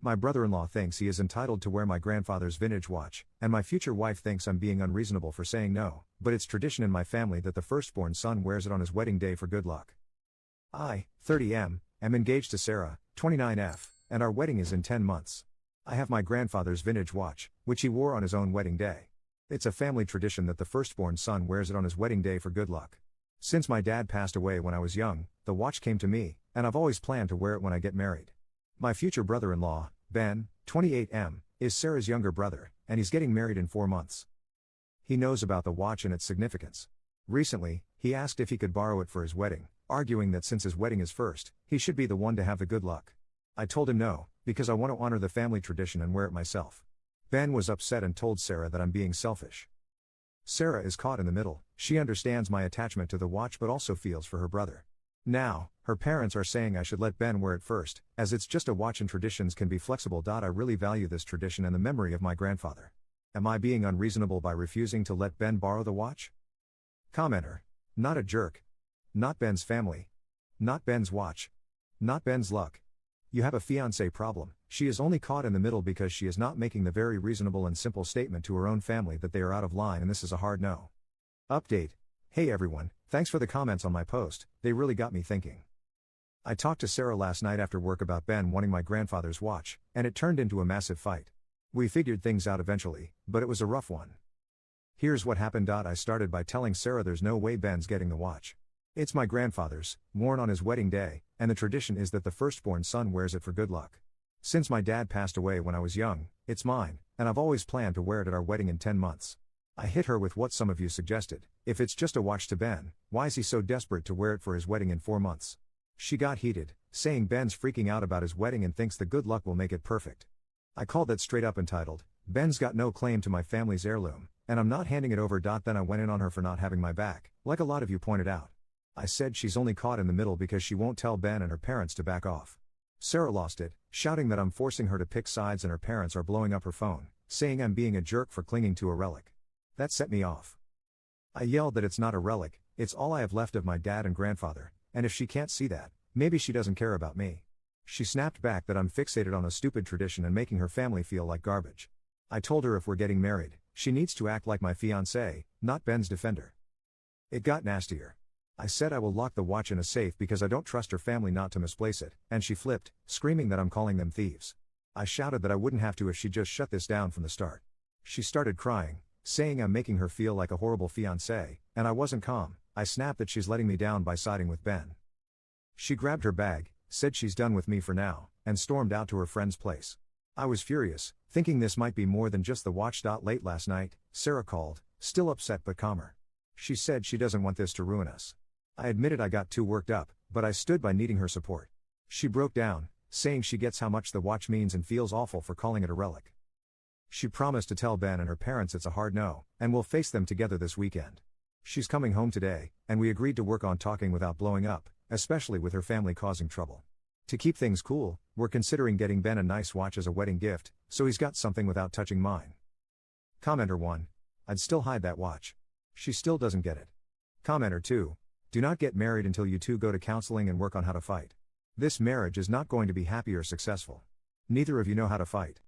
My brother-in-law thinks he is entitled to wear my grandfather's vintage watch, and my future wife thinks I'm being unreasonable for saying no, but it's tradition in my family that the firstborn son wears it on his wedding day for good luck. I, 30M, am engaged to Sarah, 29F, and our wedding is in 10 months. I have my grandfather's vintage watch, which he wore on his own wedding day. It's a family tradition that the firstborn son wears it on his wedding day for good luck. Since my dad passed away when I was young, the watch came to me, and I've always planned to wear it when I get married. My future brother-in-law, Ben, 28M, is Sarah's younger brother, and he's getting married in 4 months. He knows about the watch and its significance. Recently, he asked if he could borrow it for his wedding, arguing that since his wedding is first, he should be the one to have the good luck. I told him no, because I want to honor the family tradition and wear it myself. Ben was upset and told Sarah that I'm being selfish. Sarah is caught in the middle. She understands my attachment to the watch but also feels for her brother. Now, her parents are saying I should let Ben wear it first, as it's just a watch and traditions can be flexible. I really value this tradition and the memory of my grandfather. Am I being unreasonable by refusing to let Ben borrow the watch? Commenter. Not a jerk. Not Ben's family. Not Ben's watch. Not Ben's luck. You have a fiancé problem. She is only caught in the middle because she is not making the very reasonable and simple statement to her own family that they are out of line, and this is a hard no. Update. Hey everyone, thanks for the comments on my post, they really got me thinking. I talked to Sarah last night after work about Ben wanting my grandfather's watch, and it turned into a massive fight. We figured things out eventually, but it was a rough one. Here's what happened. I started by telling Sarah there's no way Ben's getting the watch. It's my grandfather's, worn on his wedding day, and the tradition is that the firstborn son wears it for good luck. Since my dad passed away when I was young, it's mine, and I've always planned to wear it at our wedding in 10 months. I hit her with what some of you suggested. If it's just a watch to Ben, why is he so desperate to wear it for his wedding in 4 months? She got heated, saying Ben's freaking out about his wedding and thinks the good luck will make it perfect. I called that straight up entitled, Ben's got no claim to my family's heirloom, and I'm not handing it over. Then I went in on her for not having my back, like a lot of you pointed out. I said she's only caught in the middle because she won't tell Ben and her parents to back off. Sarah lost it, shouting that I'm forcing her to pick sides and her parents are blowing up her phone, saying I'm being a jerk for clinging to a relic. That set me off. I yelled that it's not a relic, it's all I have left of my dad and grandfather, and if she can't see that, maybe she doesn't care about me. She snapped back that I'm fixated on a stupid tradition and making her family feel like garbage. I told her if we're getting married, she needs to act like my fiancé, not Ben's defender. It got nastier. I said I will lock the watch in a safe because I don't trust her family not to misplace it, and she flipped, screaming that I'm calling them thieves. I shouted that I wouldn't have to if she just shut this down from the start. She started crying, saying I'm making her feel like a horrible fiancé, and I wasn't calm. I snapped that she's letting me down by siding with Ben. She grabbed her bag, said she's done with me for now, and stormed out to her friend's place. I was furious, thinking this might be more than just the watch. Late last night, Sarah called, still upset but calmer. She said she doesn't want this to ruin us. I admitted I got too worked up, but I stood by needing her support. She broke down, saying she gets how much the watch means and feels awful for calling it a relic. She promised to tell Ben and her parents it's a hard no, and we'll face them together this weekend. She's coming home today, and we agreed to work on talking without blowing up, especially with her family causing trouble. To keep things cool, we're considering getting Ben a nice watch as a wedding gift, so he's got something without touching mine. Commenter 1. I'd still hide that watch. She still doesn't get it. Commenter 2. Do not get married until you two go to counseling and work on how to fight. This marriage is not going to be happy or successful. Neither of you know how to fight.